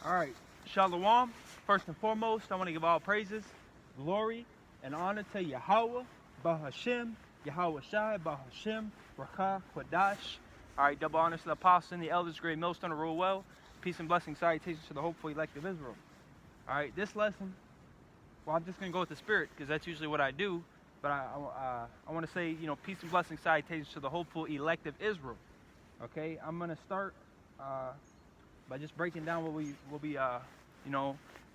Alright, Shalom. First and foremost, I want to give all praises, glory, and honor to YAHAWAH, BAHASHAM, YAHAWASHI, BAHASHAM, RAWCHAA, QADASH. Alright, double honors to the apostles and the elders, great millstone to rule well. Peace and blessing, salutations to the hopeful elect of Israel. Alright, this lesson, well, I'm just going to go with the spirit because that's usually what I do. But I want to say, peace and blessing, salutations to the hopeful elect of Israel. Okay, I'm going to start by just breaking down what we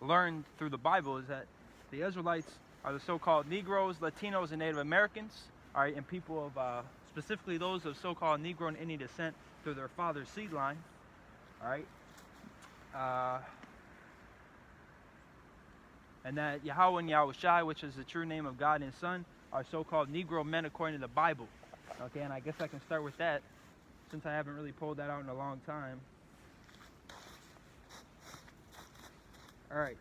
learned through the Bible is that the Israelites are the so-called Negroes, Latinos, and Native Americans, all right, and people of specifically those of so-called Negro and Indian descent through their father's seed line, all right, and that Yahawah and Yahawashi, which is the true name of God and His Son, are so-called Negro men according to the Bible. Okay, and I guess I can start with that since I haven't really pulled that out in a long time. All right.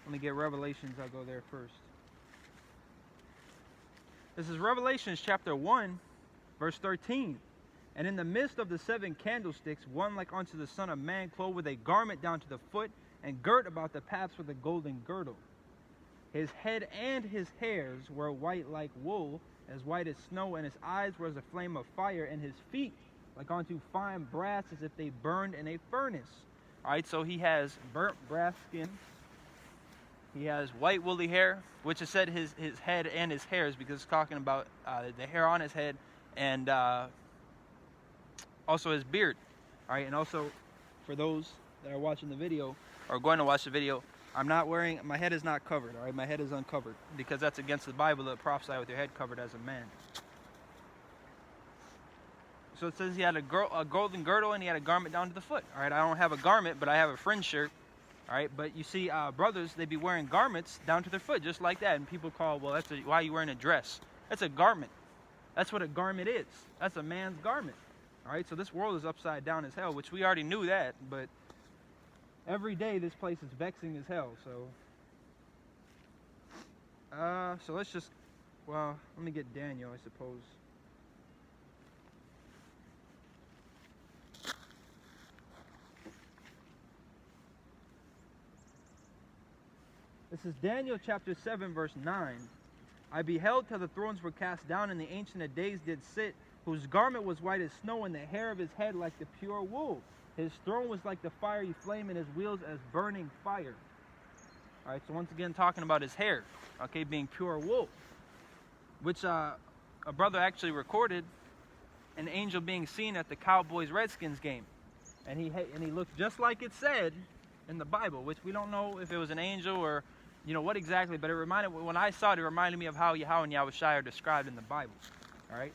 Let me get Revelations. I'll go there first. This is Revelations chapter 1, verse 13. And in the midst of the 7 candlesticks, one like unto the Son of Man, clothed with a garment down to the foot, and girt about the paps with a golden girdle. His head and his hairs were white like wool, as white as snow, and his eyes were as a flame of fire, and his feet like unto fine brass, as if they burned in a furnace. Alright, so he has burnt brass skin. He has white woolly hair, which is said his head and his hairs, because it's talking about the hair on his head and also his beard. Alright, and also for those that are watching the video or going to watch the video, my head is not covered. Alright, my head is uncovered because that's against the Bible to prophesy with your head covered as a man. So it says he had a golden girdle and he had a garment down to the foot. All right, I don't have a garment, but I have a fringe shirt. All right, but you see brothers, they be wearing garments down to their foot, just like that. And people call, well, why are you wearing a dress? That's a garment. That's what a garment is. That's a man's garment. All right, so this world is upside down as hell, which we already knew that. But every day this place is vexing as hell. So let's just, let me get Daniel, I suppose. This is Daniel chapter 7, verse 9. I beheld till the thrones were cast down, and the Ancient of Days did sit, whose garment was white as snow, and the hair of his head like the pure wool. His throne was like the fiery flame, and his wheels as burning fire. Alright, so once again talking about his hair, okay, being pure wool. Which a brother actually recorded an angel being seen at the Cowboys-Redskins game. And he looked just like it said in the Bible, which we don't know if it was an angel or what exactly, but when I saw it, it reminded me of how Yahawah and Yahawashi are described in the Bible. All right.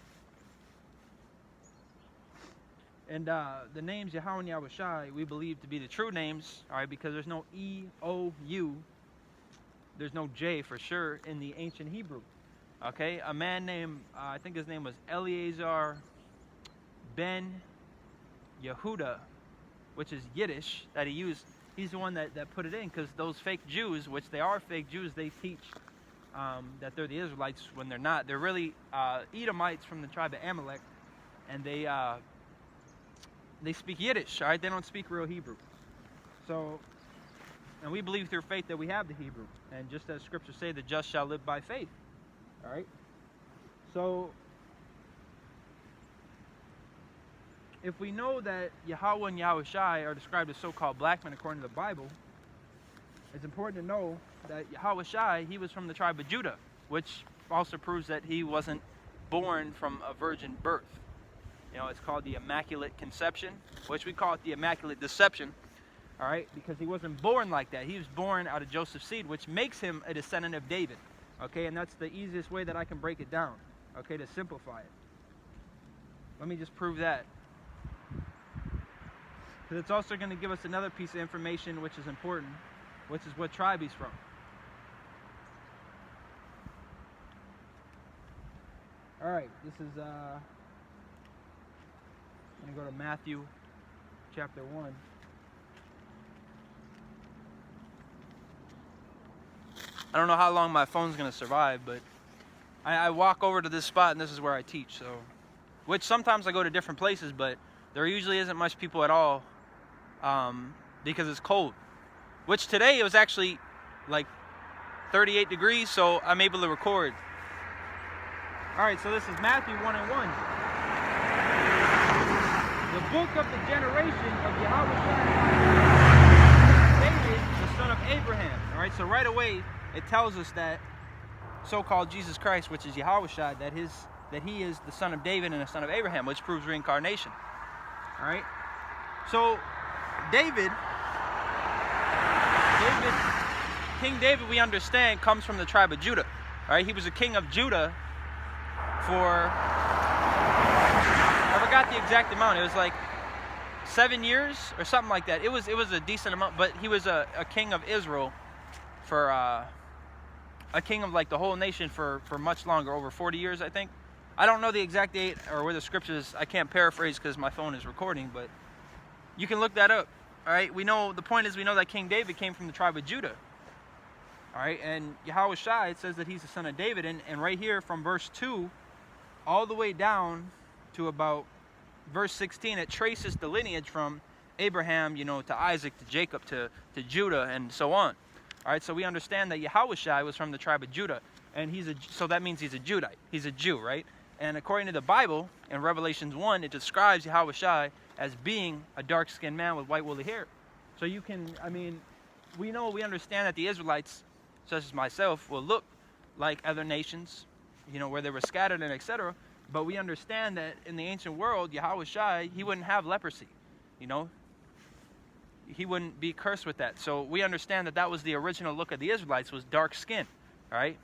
And the names Yahawah and Yahawashi we believe to be the true names, all right, because there's no E-O-U, there's no J for sure in the ancient Hebrew. Okay, a man named, I think his name was Eleazar ben Yehuda, which is Yiddish, that he used. He's the one that put it in, because those fake Jews, which they are fake Jews, they teach that they're the Israelites when they're not. They're really Edomites from the tribe of Amalek, and they speak Yiddish, all right? They don't speak real Hebrew. So, and we believe through faith that we have the Hebrew. And just as scriptures say, the just shall live by faith, all right? So, if we know that Yahawah and Yahawashi are described as so-called black men according to the Bible, it's important to know that Yahawashi, he was from the tribe of Judah, which also proves that he wasn't born from a virgin birth. It's called the Immaculate Conception, which we call it the Immaculate Deception, all right, because he wasn't born like that. He was born out of Joseph's seed, which makes him a descendant of David, okay, and that's the easiest way that I can break it down, okay, to simplify it. Let me just prove that. Because it's also going to give us another piece of information which is important, which is what tribe he's from. Alright, this is, I'm going to go to Matthew chapter 1. I don't know how long my phone's going to survive, but I walk over to this spot and this is where I teach, so. Which sometimes I go to different places, but there usually isn't much people at all because it's cold. Which today it was actually like 38 degrees, so I'm able to record. Alright, so this is Matthew 1:1. The book of the generation of Yahawashi, David, the son of Abraham. Alright, so right away it tells us that so-called Jesus Christ, which is Yahawashi, that he is the son of David and the son of Abraham, which proves reincarnation. Alright? So King David, we understand, comes from the tribe of Judah. Alright, he was a king of Judah for, I forgot the exact amount. It was like 7 years or something like that. It was a decent amount, but he was a king of Israel for a king of like the whole nation for much longer, over 40 years, I think. I don't know the exact date or where the scriptures. I can't paraphrase because my phone is recording, but you can look that up. All right, we know, the point is, we know that King David came from the tribe of Judah. All right, and Yahawashi, it says that he's the son of David, and right here from verse 2 all the way down to about verse 16, it traces the lineage from Abraham, you know, to Isaac, to Jacob, to Judah, and so on. All right, so we understand that Yahawashi was from the tribe of Judah, and so that means he's a Judite. He's a Jew, right? And according to the Bible, in Revelations 1, it describes Yahawashi as being a dark-skinned man with white woolly hair. So you can, I mean, we understand that the Israelites, such as myself, will look like other nations, you know, where they were scattered and etc. But we understand that in the ancient world, Yahawashi, he wouldn't have leprosy, you know. He wouldn't be cursed with that. So we understand that that was the original look of the Israelites, was dark skin, all right?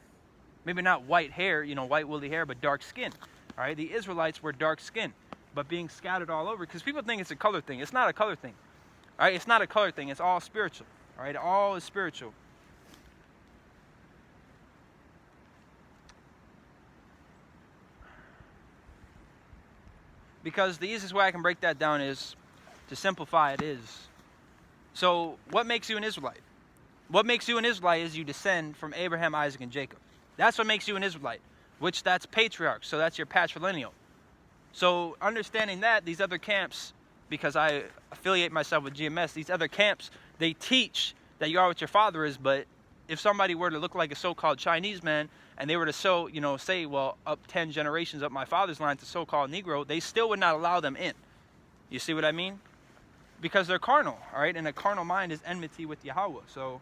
Maybe not white hair, you know, white woolly hair, but dark skin, all right? The Israelites were dark skin, but being scattered all over, because people think it's a color thing. It's not a color thing, all right? It's not a color thing. It's all spiritual, all right? All is spiritual. Because the easiest way I can break that down is, to simplify it is, so what makes you an Israelite? What makes you an Israelite is you descend from Abraham, Isaac, and Jacob. That's what makes you an Israelite, which that's patriarch, so that's your patrilineal. So understanding that, these other camps, because I affiliate myself with GMS, these other camps, they teach that you are what your father is, but if somebody were to look like a so-called Chinese man, and they were to say, well, up 10 generations up my father's line to so-called Negro, they still would not allow them in. You see what I mean? Because they're carnal, all right? And a carnal mind is enmity with Yahawah. So,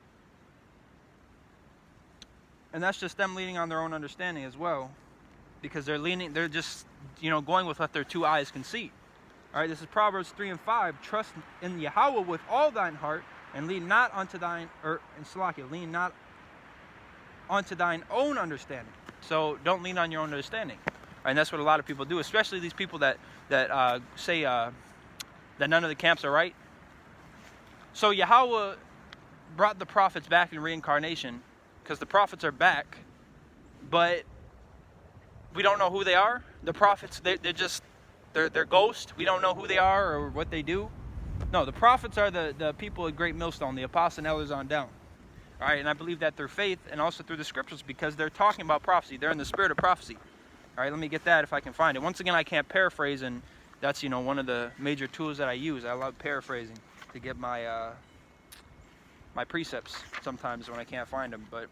and that's just them leaning on their own understanding as well, because they're just, you know, going with what their two eyes can see. All right, this is Proverbs 3:5. Trust in Yahawah with all thine heart, and lean not unto thine, Salachya, lean not onto thine own understanding. So don't lean on your own understanding. And that's what a lot of people do, especially these people that say that none of the camps are right. So Yahawah brought the prophets back in reincarnation, because the prophets are back, but we don't know who they are. The prophets, they're ghosts. We don't know who they are or what they do. No, the prophets are the people at Great Millstone, the apostles and elders on down. All right, and I believe that through faith and also through the scriptures, because they're talking about prophecy. They're in the spirit of prophecy. All right, let me get that if I can find it. Once again, I can't paraphrase, and that's, you know, one of the major tools that I use. I love paraphrasing to get my my precepts sometimes when I can't find them. But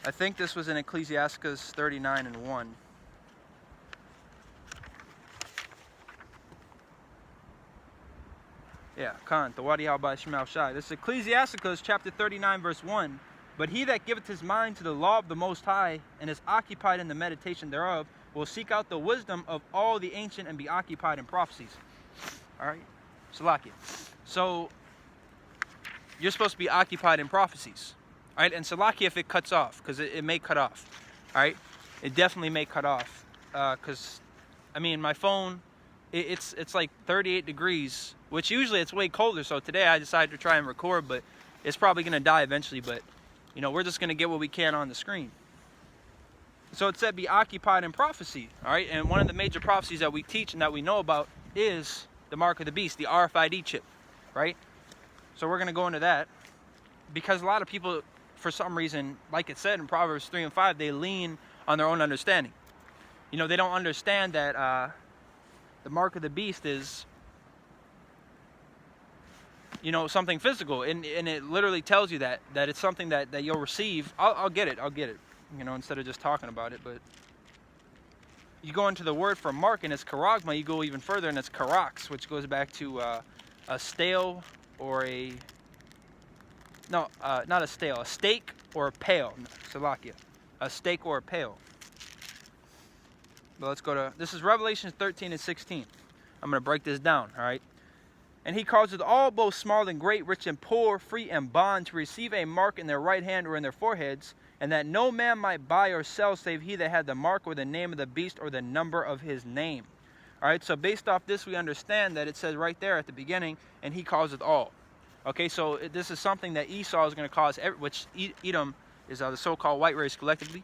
I think this was in Ecclesiastes 39:1. Yeah, Khan, the Wadi al Shai. This is Ecclesiastes chapter 39, verse 1. But he that giveth his mind to the law of the Most High, and is occupied in the meditation thereof, will seek out the wisdom of all the ancient and be occupied in prophecies. All right? Salachya. So, you're supposed to be occupied in prophecies. All right? And Salachya if it cuts off, because it may cut off. All right? It definitely may cut off. Because, I mean, my phone, it's like 38 degrees, which usually it's way colder. So today I decided to try and record, but it's probably going to die eventually. But, you know, we're just going to get what we can on the screen. So it said be occupied in prophecy. All right? And one of the major prophecies that we teach and that we know about is the mark of the beast, the RFID chip. Right? So we're going to go into that, because a lot of people, for some reason, like it said in Proverbs 3:5, they lean on their own understanding. You know, they don't understand that the mark of the beast is, you know, something physical, and it literally tells you that it's something that you'll receive. I'll get it, you know, instead of just talking about it. But you go into the word for mark, and it's karagma. You go even further, and it's karax, which goes back to a stale or a, no, not a stale, a stake or a pail. Salachya, a stake or a pail. But let's go to, this is Revelation 13 and 16. I'm going to break this down, all right? And he causeth all, both small and great, rich and poor, free and bond, to receive a mark in their right hand or in their foreheads, and that no man might buy or sell save he that had the mark or the name of the beast or the number of his name. All right, so based off this, we understand that it says right there at the beginning, and he causeth all. Okay, so this is something that Esau is going to cause, which Edom is the so-called white race collectively.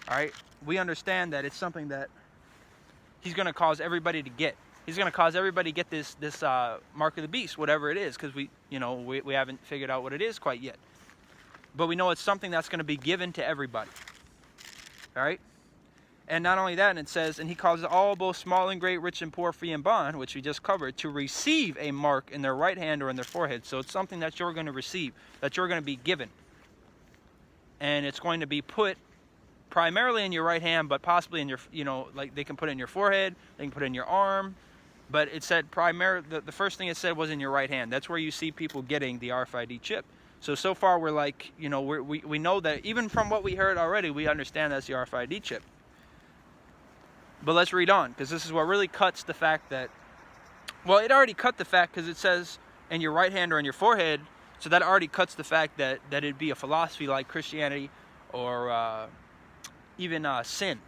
All right, we understand that it's something that he's going to cause everybody to get. He's going to cause everybody to get this mark of the beast, whatever it is, because we haven't figured out what it is quite yet. But we know it's something that's going to be given to everybody. All right? And not only that, and it says, and he causes all, both small and great, rich and poor, free and bond, which we just covered, to receive a mark in their right hand or in their forehead. So it's something that you're going to receive, that you're going to be given. And it's going to be put primarily in your right hand, but possibly in your, like they can put it in your forehead, they can put it in your arm. But it said the first thing it said was in your right hand. That's where you see people getting the RFID chip. So far we're like, we know that even from what we heard already, we understand that's the RFID chip. But let's read on, because this is what really cuts the fact that, well, it already cut the fact because it says in your right hand or in your forehead. So that already cuts the fact that it'd be a philosophy like Christianity or even sin,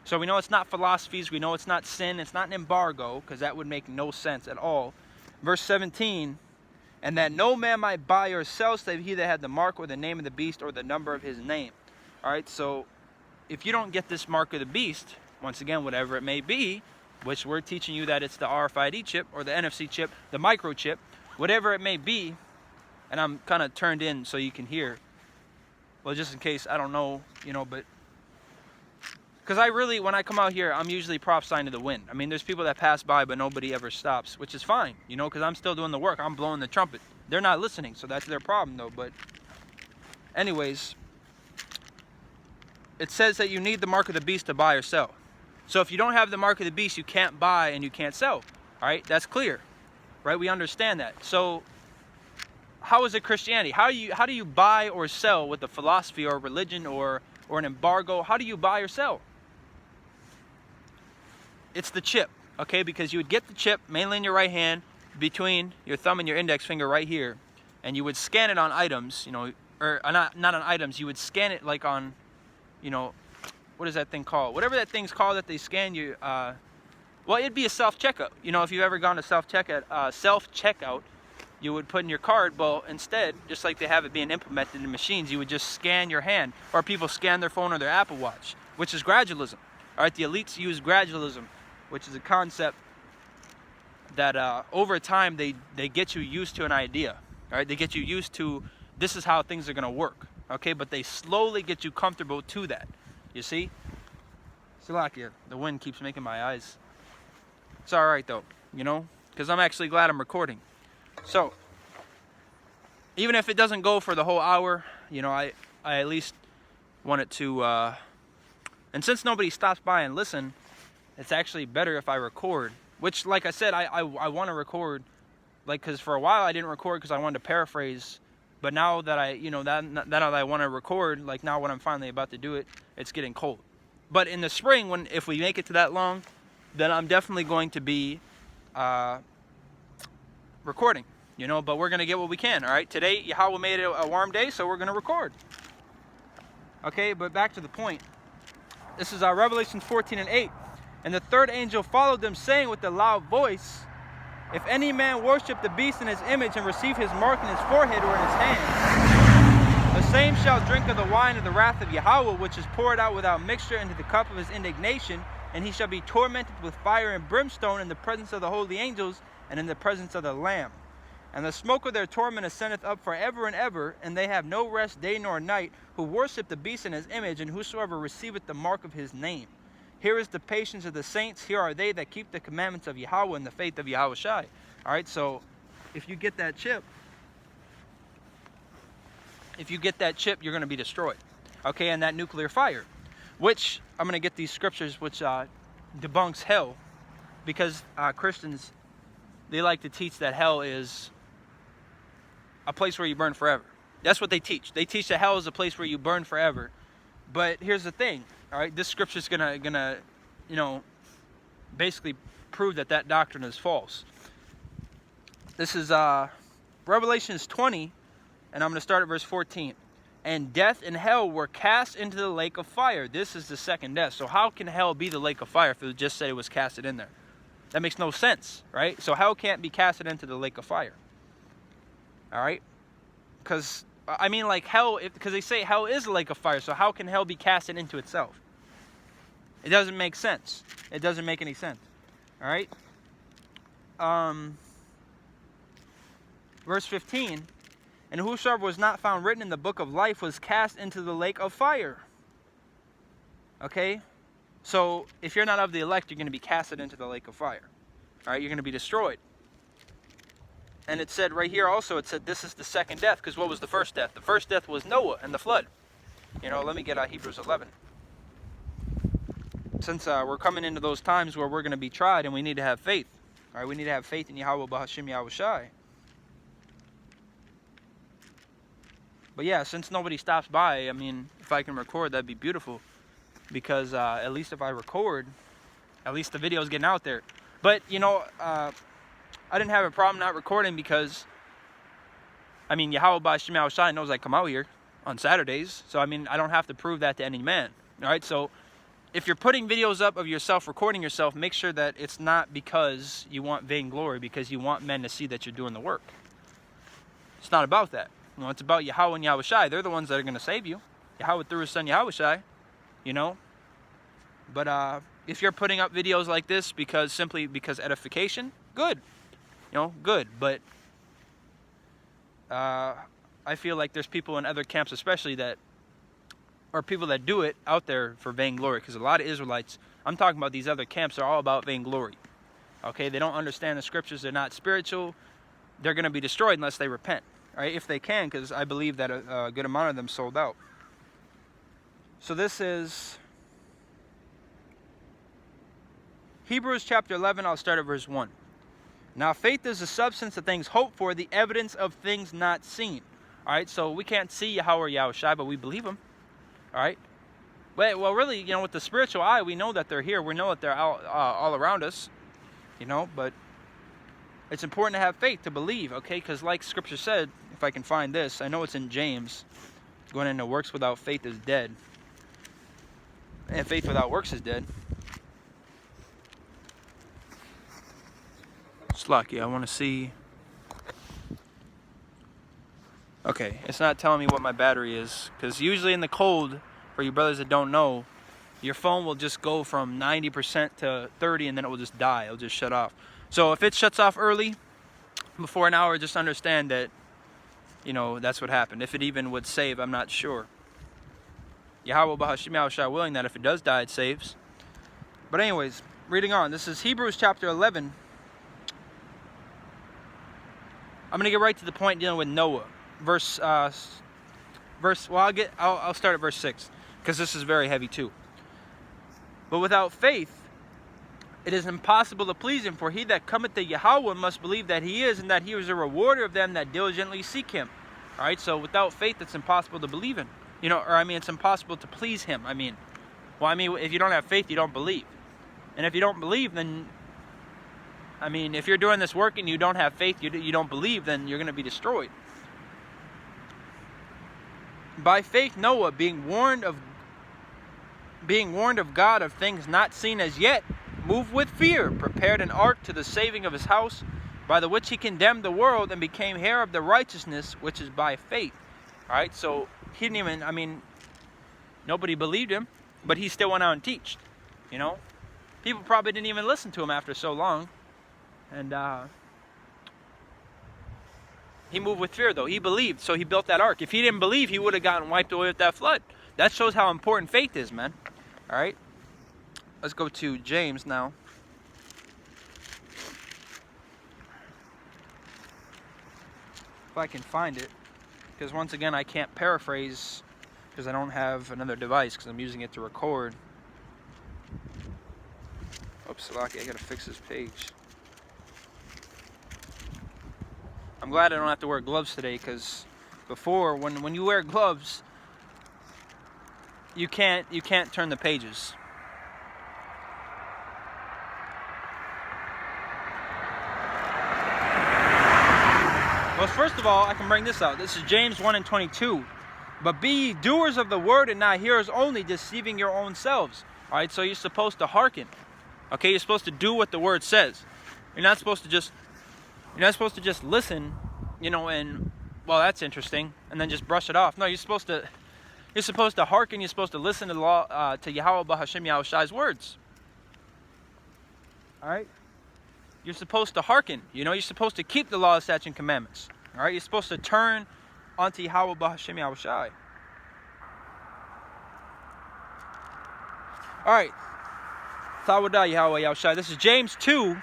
So we know it's not philosophies. We know it's not sin. It's not an embargo, because that would make no sense at all. Verse 17, and that no man might buy or sell save he that had the mark or the name of the beast or the number of his name. All right, so if you don't get this mark of the beast, once again, whatever it may be, which we're teaching you that it's the RFID chip or the NFC chip, the microchip, whatever it may be, and I'm kind of turned in so you can hear. Well, just in case, I don't know, but because when I come out here, I'm usually prophesying to the wind. I mean, there's people that pass by, but nobody ever stops, which is fine, because I'm still doing the work. I'm blowing the trumpet. They're not listening, so that's their problem, though. But anyways, it says that you need the mark of the beast to buy or sell. So if you don't have the mark of the beast, you can't buy and you can't sell. All right, that's clear, right? We understand that. So how is it Christianity? How do you buy or sell with a philosophy or a religion or an embargo? How do you buy or sell? It's the chip, okay? Because you would get the chip mainly in your right hand between your thumb and your index finger right here, and you would scan it on items, or not on items. You would scan it like on, what is that thing called? Whatever that thing's called that they scan you. Well, it'd be a self-checkout. If you've ever gone to self-checkout, you would put in your card. Well, instead, just like they have it being implemented in machines, you would just scan your hand, or people scan their phone or their Apple Watch, which is gradualism. All right, the elites use gradualism, which is a concept that over time they get you used to an idea. All right, they get you used to this is how things are going to work. Okay, but they slowly get you comfortable to that. You see? Salachya, the wind keeps making my eyes. It's all right though, because I'm actually glad I'm recording. So, even if it doesn't go for the whole hour, I at least want it to, and since nobody stops by and listen, it's actually better if I record, which, like I said, I want to record, because for a while I didn't record because I wanted to paraphrase, but now that now that I want to record, like now when I'm finally about to do it, it's getting cold. But in the spring, if we make it to that long, then I'm definitely going to be recording, but we're going to get what we can, all right? Today, Yahawah made it a warm day, so we're going to record. Okay, but back to the point. This is Revelation 14 and 8. And the third angel followed them, saying with a loud voice, if any man worship the beast in his image and receive his mark in his forehead or in his hand, the same shall drink of the wine of the wrath of Yahawah, which is poured out without mixture into the cup of his indignation, and he shall be tormented with fire and brimstone in the presence of the holy angels and in the presence of the Lamb. And the smoke of their torment ascendeth up forever and ever, and they have no rest day nor night, who worship the beast in his image, and whosoever receiveth the mark of his name. Here is the patience of the saints. Here are they that keep the commandments of Yahweh and the faith of Yahawashi. All right, so if you get that chip, you're going to be destroyed. Okay, and that nuclear fire, which I'm going to get these scriptures which debunks hell, because Christians, they like to teach that hell is a place where you burn forever. That's what they teach. They teach that hell is a place where you burn forever. But here's the thing, all right? This scripture is gonna, you know, basically prove that that doctrine is false. This is Revelation 20, and I'm going to start at verse 14. And death and hell were cast into the lake of fire. This is the second death. So how can hell be the lake of fire if it just said it was casted in there? That makes no sense, right? So hell can't be casted into the lake of fire. All right? Because, I mean, like hell, because they say hell is a lake of fire, so how can hell be casted into itself? It doesn't make sense. It doesn't make any sense. All right? Verse 15, and whosoever was not found written in the book of life was cast into the lake of fire. Okay? So, if you're not of the elect, you're going to be casted into the lake of fire. All right? You're going to be destroyed. And it said right here also, it said this is the second death, because what was the first death? The first death was Noah and the flood. You know, let me get Hebrews 11. Since we're coming into those times where we're going to be tried and we need to have faith. All right? We need to have faith in Yahweh, BAHASHAM, YAHAWASHI. But yeah, since nobody stops by, I mean, if I can record, that'd be beautiful. Because at least if I record, at least the video's getting out there. But, you know, I didn't have a problem not recording because, I mean, Yahweh BAHASHAM YAHAWASHI knows I come out here on Saturdays. So, I mean, I don't have to prove that to any man. All right, so if you're putting videos up of yourself, recording yourself, make sure that it's not because you want vainglory, because you want men to see that you're doing the work. It's not about that. You know, it's about Yahweh and Yahawashi. They're the ones that are going to save you. Yahweh through his son Yahawashi, you know. But if you're putting up videos like this simply because edification, good. You know, good. But I feel like there's people in other camps especially that are people that do it out there for vainglory. Because a lot of Israelites, I'm talking about these other camps, are all about vainglory. Okay, they don't understand the scriptures. They're not spiritual. They're going to be destroyed unless they repent. Right, if they can, because I believe that a good amount of them sold out. So this is Hebrews chapter 11, I'll start at verse 1. Now faith is the substance of things hoped for, the evidence of things not seen. Alright, so we can't see Yahweh or Yahawashi, but we believe him. Alright? But, well, really, you know, with the spiritual eye, we know that they're here. We know that they're all around us. You know, but it's important to have faith, to believe, okay? Because like Scripture said, if I can find this, I know it's in James, going into works without faith is dead. And faith without works is dead. Salachya, I want to see. Okay, it's not telling me what my battery is. Because usually in the cold, for you brothers that don't know, your phone will just go from 90% to 30 and then it will just die. It'll just shut off. So if it shuts off early, before an hour, just understand that, you know, that's what happened. If it even would save, I'm not sure. Yahweh BAHASHAM YAHAWASHI willing that if it does die, it saves. But anyways, reading on. This is Hebrews chapter 11. I'm going to get right to the point dealing with Noah. I'll start at verse 6, because this is very heavy too. But without faith, it is impossible to please him, for he that cometh to Yahweh must believe that he is, and that he is a rewarder of them that diligently seek him. All right, so without faith, it's impossible to believe him. You know, or I mean, it's impossible to please him. I mean, if you don't have faith, you don't believe. And if you don't believe, then, I mean, if you're doing this work and you don't have faith, you don't believe, then you're going to be destroyed. By faith, Noah, being warned of God of things not seen as yet, moved with fear, prepared an ark to the saving of his house, by the which he condemned the world and became heir of the righteousness which is by faith. All right, so he didn't even, I mean, nobody believed him, but he still went out and teached. You know, people probably didn't even listen to him after so long, and he moved with fear though. He believed, so he built that ark. If he didn't believe, he would have gotten wiped away with that flood. That shows how important faith is, man. All right. let's go to James now. If I can find it. Because once again, I can't paraphrase because I don't have another device because I'm using it to record. Oops, Salachya, I gotta fix this page. I'm glad I don't have to wear gloves today, because before, when you wear gloves, you can't turn the pages. Well, first of all, I can bring this out. This is James 1:22. But be ye doers of the word and not hearers only, deceiving your own selves. All right, so you're supposed to hearken. Okay, you're supposed to do what the word says. You're not supposed to just listen, you know, and well, that's interesting, and then just brush it off. No, you're supposed to hearken. You're supposed to listen to the law, to Yahawah BAHASHAM Yahweh words. All right, you're supposed to hearken. You know, you're supposed to keep the law, statutes, and commandments. All right, you're supposed to turn onto Yahawah BAHASHAM Yahweh. All right, Thawadah Yahweh Yahweh. This is James 2.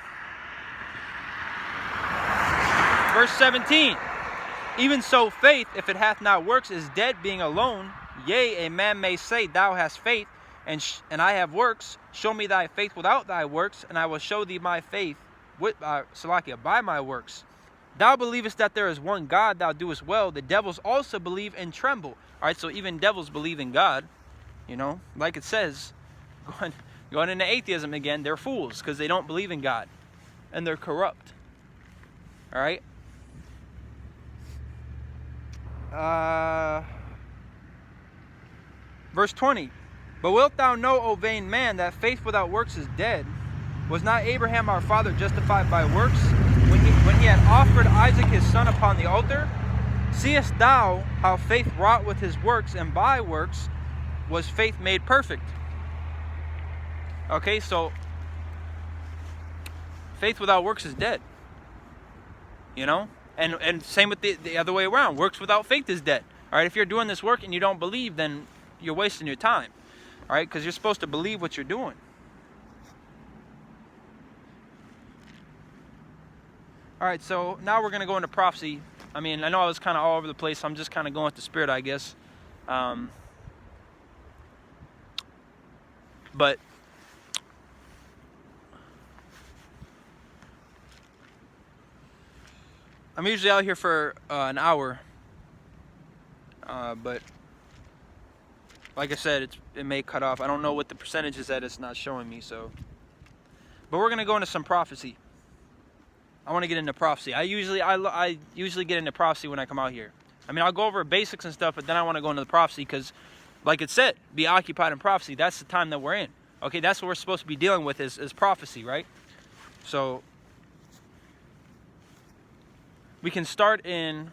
Verse 17, even so faith, if it hath not works, is dead, being alone. Yea, a man may say, thou hast faith, and I have works. Show me thy faith without thy works, and I will show thee my faith with Salachya, by my works. Thou believest that there is one God, thou doest well. The devils also believe and tremble. All right, so even devils believe in God. You know, like it says, going into atheism again, they're fools because they don't believe in God, and they're corrupt. All right. Verse 20, but wilt thou know, O vain man, that faith without works is dead? Was not Abraham our father justified by works, when he had offered Isaac his son upon the altar? Seest thou how faith wrought with his works, and by works was faith made perfect? Okay, so faith without works is dead. You know? And same with the other way around. Works without faith is dead. All right, if you're doing this work and you don't believe, then you're wasting your time. All right, because you're supposed to believe what you're doing. All right, so now we're going to go into prophecy. I mean, I know I was kind of all over the place. So I'm just kind of going with the spirit, I guess. But I'm usually out here for an hour, but like I said, it may cut off. I don't know what the percentage is that it's not showing me. So, but we're gonna go into some prophecy. I want to get into prophecy. I usually get into prophecy when I come out here. I mean, I'll go over basics and stuff, but then I want to go into the prophecy because, like it said, be occupied in prophecy. That's the time that we're in. Okay, that's what we're supposed to be dealing with is prophecy, right? So we can start in,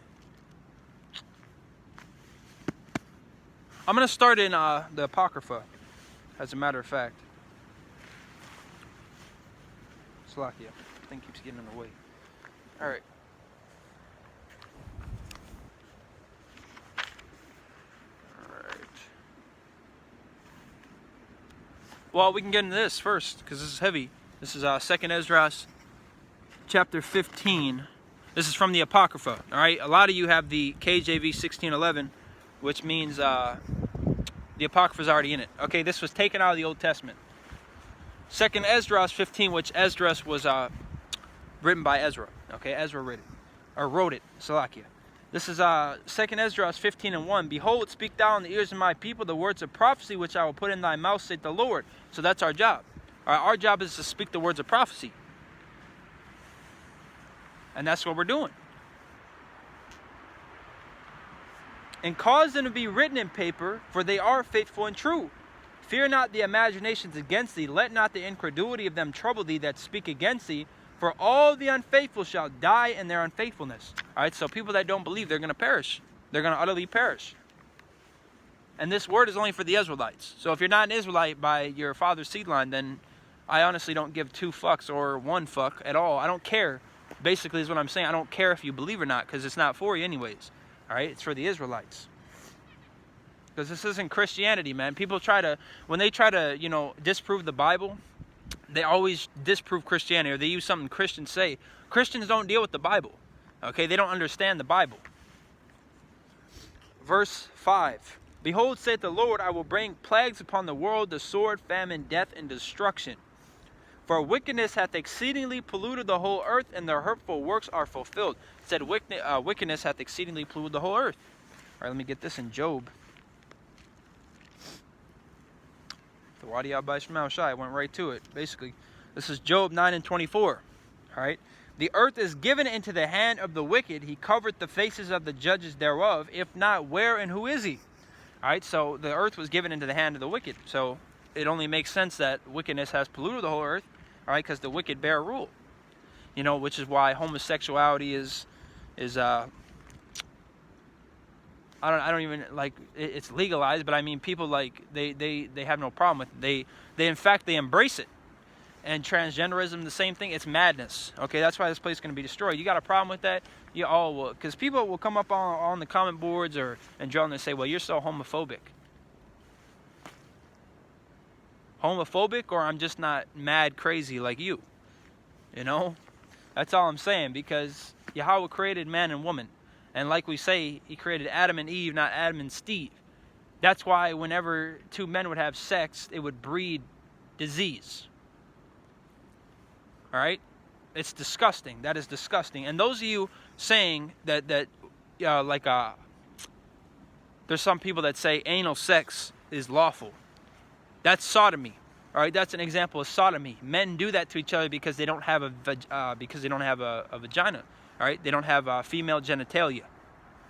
I'm going to start in the Apocrypha, as a matter of fact. Salachya, thing keeps getting in the way. All right. Well, we can get into this first, because this is heavy. This is 2nd Esdras, chapter 15. This is from the Apocrypha, all right? A lot of you have the KJV 1611, which means the Apocrypha is already in it. Okay, this was taken out of the Old Testament. 2nd Esdras 15, which Esdras was written by Ezra. Okay, Ezra wrote it, Salachya. This is 2nd Esdras 15:1. Behold, speak thou in the ears of my people the words of prophecy which I will put in thy mouth, saith the Lord. So that's our job. All right, our job is to speak the words of prophecy. And that's what we're doing. And cause them to be written in paper, for they are faithful and true. Fear not the imaginations against thee. Let not the incredulity of them trouble thee that speak against thee. For all the unfaithful shall die in their unfaithfulness. All right, so people that don't believe, they're going to perish. They're going to utterly perish. And this word is only for the Israelites. So if you're not an Israelite by your father's seed line, then I honestly don't give 2 fucks or 1 fuck at all. I don't care. Basically is what I'm saying. I don't care if you believe or not, because it's not for you anyways. All right, it's for the Israelites. Because this isn't Christianity, man. People try to, when they try to, you know, disprove the Bible, they always disprove Christianity, or they use something Christians say. Christians don't deal with the Bible. Okay, they don't understand the Bible. Verse 5. Behold, saith the Lord, I will bring plagues upon the world, the sword, famine, death, and destruction. For wickedness hath exceedingly polluted the whole earth, and their hurtful works are fulfilled. It said wickedness hath exceedingly polluted the whole earth. All right, let me get this in Job. The YAHAWAH went right to it, basically. This is Job 9 and 24. All right. The earth is given into the hand of the wicked. He covered the faces of the judges thereof. If not, where and who is he? All right. So the earth was given into the hand of the wicked. So it only makes sense that wickedness has polluted the whole earth. All right. Because the wicked bear rule. You know, which is why homosexuality is I don't even, like, it's legalized, but I mean, people, like, they have no problem with it. They in fact, they embrace it. And transgenderism, the same thing. It's madness. Okay, that's why this place is going to be destroyed. You got a problem with that? You all will. Because people will come up on the comment boards and drill and say, well, you're so homophobic. Homophobic, or I'm just not mad crazy like you. You know? That's all I'm saying, because Yahweh created man and woman. And like we say, he created Adam and Eve, not Adam and Steve. That's why whenever two men would have sex, it would breed disease. All right? It's disgusting. That is disgusting. And those of you saying that there's some people that say anal sex is lawful. That's sodomy. All right? That's an example of sodomy. Men do that to each other because they don't have a vagina. All right, they don't have female genitalia,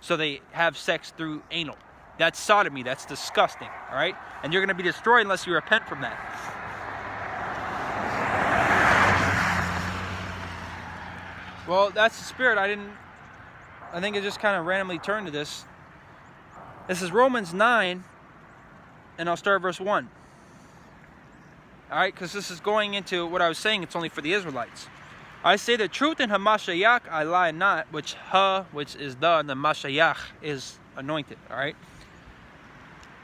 so they have sex through anal. That's sodomy. That's disgusting. All right, and you're going to be destroyed unless you repent from that. Well, that's the spirit. I think it just kind of randomly turned to this. This is Romans 9, and I'll start verse 1. All right, because this is going into what I was saying. It's only for the Israelites. I say the truth in HAMASHAYACH, I lie not, which is the, and the Mashayach is anointed, all right?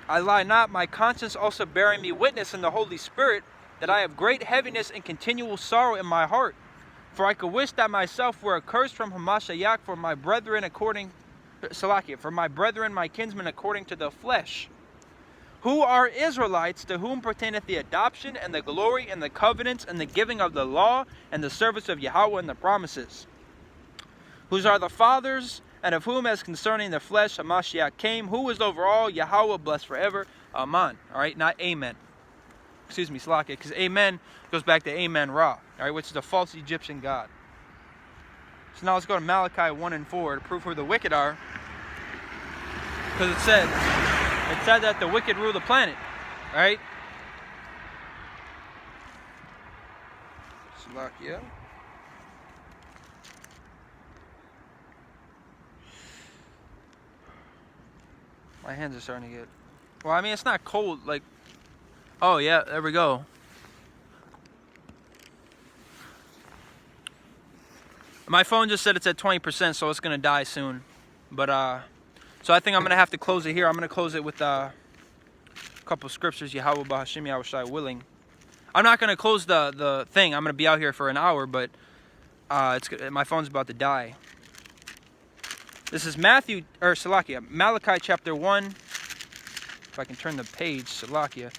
I lie not, my conscience also bearing me witness in the Holy Spirit, that I have great heaviness and continual sorrow in my heart. For I could wish that myself were accursed from HAMASHAYACH for my brethren Salachya, for my brethren, my kinsmen, according to the flesh, who are Israelites, to whom pertaineth the adoption and the glory and the covenants and the giving of the law and the service of Yahweh and the promises, whose are the fathers, and of whom as concerning the flesh HAMASHAYACH came, who is over all, Yahweh blessed forever. Amen. All right, not amen. Excuse me, Salachya, because amen goes back to Amen Ra, all right, which is a false Egyptian god. So now let's go to Malachi 1 and 4 to prove who the wicked are, because it said that the wicked rule the planet, right? Salachya. My hands are starting to get... Well, I mean, it's not cold, like... Oh, yeah, there we go. My phone just said it's at 20%, so it's going to die soon. But, so I think I'm going to have to close it here. I'm going to close it with a couple of scriptures, Yahweh, BAHASHAM, YAHAWASHI willing. I'm not going to close the thing. I'm going to be out here for an hour, but my phone's about to die. This is Malachi chapter 1. If I can turn the page, Salachya.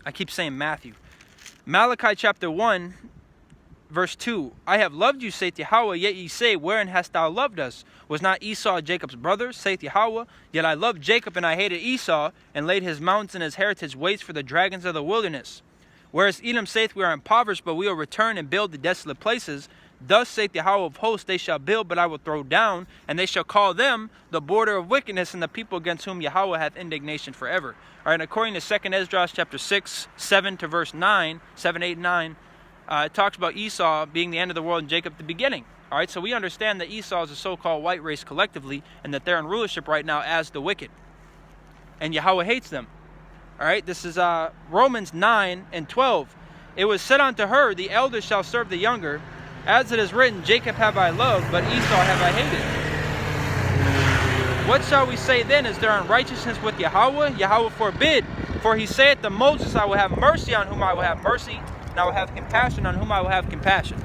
I keep saying Matthew. Malachi chapter 1, verse 2. I have loved you, saith Yahweh, yet ye say, wherein hast thou loved us? Was not Esau Jacob's brother, saith Yahweh? Yet I loved Jacob, and I hated Esau, and laid his mountains and his heritage waste for the dragons of the wilderness. Whereas Edom saith, we are impoverished, but we will return and build the desolate places. Thus saith Yahweh of hosts, they shall build, but I will throw down, and they shall call them the border of wickedness, and the people against whom Yahweh hath indignation forever. All right, and according to 2 Esdras chapter 6, 7 to verse 9, 7, 8, 9, it talks about Esau being the end of the world and Jacob the beginning. All right, so we understand that Esau is a so-called white race collectively, and that they're in rulership right now as the wicked. And Yahweh hates them. All right, this is Romans 9 and 12. It was said unto her, the elder shall serve the younger. As it is written, Jacob have I loved, but Esau have I hated. What shall we say then? Is there unrighteousness with Yahawah? Yahawah forbid. For he saith to Moses, I will have mercy on whom I will have mercy, and I will have compassion on whom I will have compassion.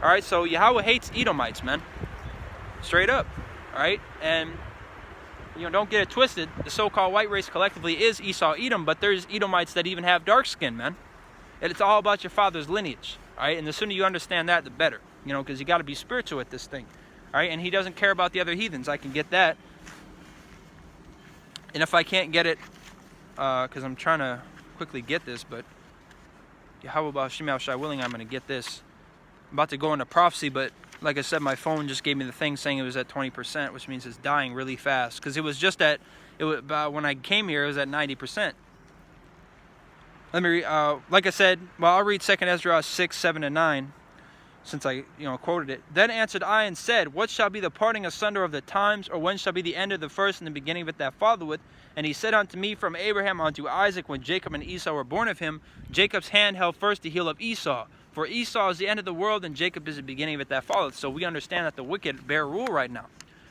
Alright, so Yahawah hates Edomites, man. Straight up. Alright, and don't get it twisted. The so-called white race collectively is Esau, Edom, but there's Edomites that even have dark skin, man. And it's all about your father's lineage. Alright, and the sooner you understand that, the better. Because you got to be spiritual with this thing. Alright, and he doesn't care about the other heathens. I can get that. And if I can't get it, because I'm trying to quickly get this, but Yahawah BAHASHAM willing, I'm going to get this. I'm about to go into prophecy, but like I said, my phone just gave me the thing saying it was at 20%, which means it's dying really fast. Because it was just at, when I came here, it was at 90%. Let me, like I said, well, I'll read 2 Ezra 6, 7, and 9, since I, quoted it. Then answered I and said, what shall be the parting asunder of the times, or when shall be the end of the first and the beginning of it that followeth? And he said unto me, from Abraham unto Isaac, when Jacob and Esau were born of him, Jacob's hand held first the heel of Esau. For Esau is the end of the world, and Jacob is the beginning of it that followeth. So we understand that the wicked bear rule right now.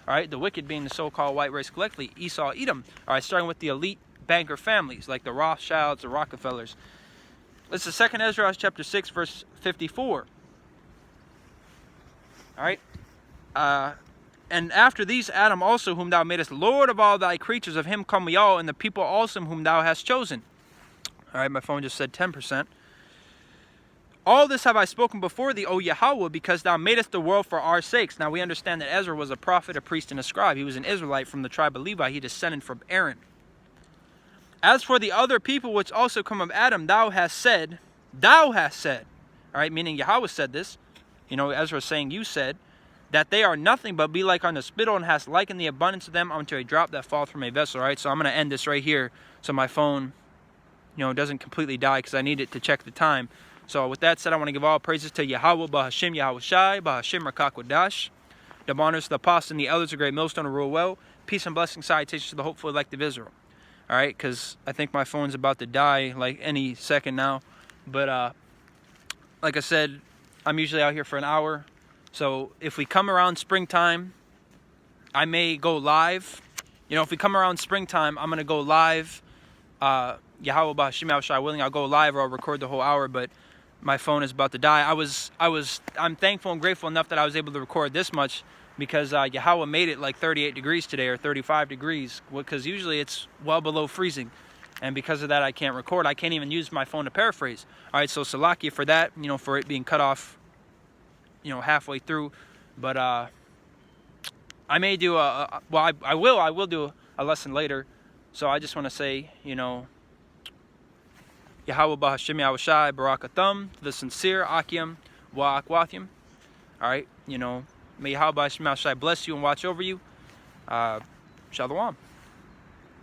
All right, the wicked being the so-called white race collectively, Esau, Edom. All right, starting with the elite banker families, like the Rothschilds, the Rockefellers. This is 2 Ezra chapter 6, verse 54. All right. And after these, Adam also, whom thou madest Lord of all thy creatures, of him come we all, and the people also whom thou hast chosen. All right, my phone just said 10%. All this have I spoken before thee, O Yahawah, because thou madest the world for our sakes. Now we understand that Ezra was a prophet, a priest, and a scribe. He was an Israelite from the tribe of Levi. He descended from Aaron. As for the other people which also come of Adam, thou hast said, all right, meaning Yahawah said this, Ezra saying, you said, that they are nothing but be like unto spittle, and hast likened the abundance of them unto a drop that falleth from a vessel. All right, so I'm going to end this right here so my phone, doesn't completely die, because I need it to check the time. So with that said, I want to give all praises to Yahawah, BAHASHAM, YAHAWASHI, BAHASHAM, QADASH. The honors, the apostles, and the elders, a great millstone to rule well. Peace and blessing, salutations to the hopeful elect of Israel. All right, because I think my phone's about to die like any second now. But like I said, I'm usually out here for an hour. So if we come around springtime, I may go live. If we come around springtime, I'm going to go live. Yahawah BAHASHAM willing, I'll go live, or I'll record the whole hour, but my phone is about to die. I'm thankful and grateful enough that I was able to record this much, because Yahawah made it like 38 degrees today, or 35 degrees, because usually it's well below freezing. And because of that, I can't record. I can't even use my phone to paraphrase. All right, so Salachya for that, for it being cut off, halfway through. But I may do I will do a lesson later. So I just want to say, Yahawah BAHASHAM YAHAWASHI, barakathum, the sincere ahchyam, ahchwathyam. All right, may Yahawah BAHASHAM YAHAWASHI bless you and watch over you. Shalom.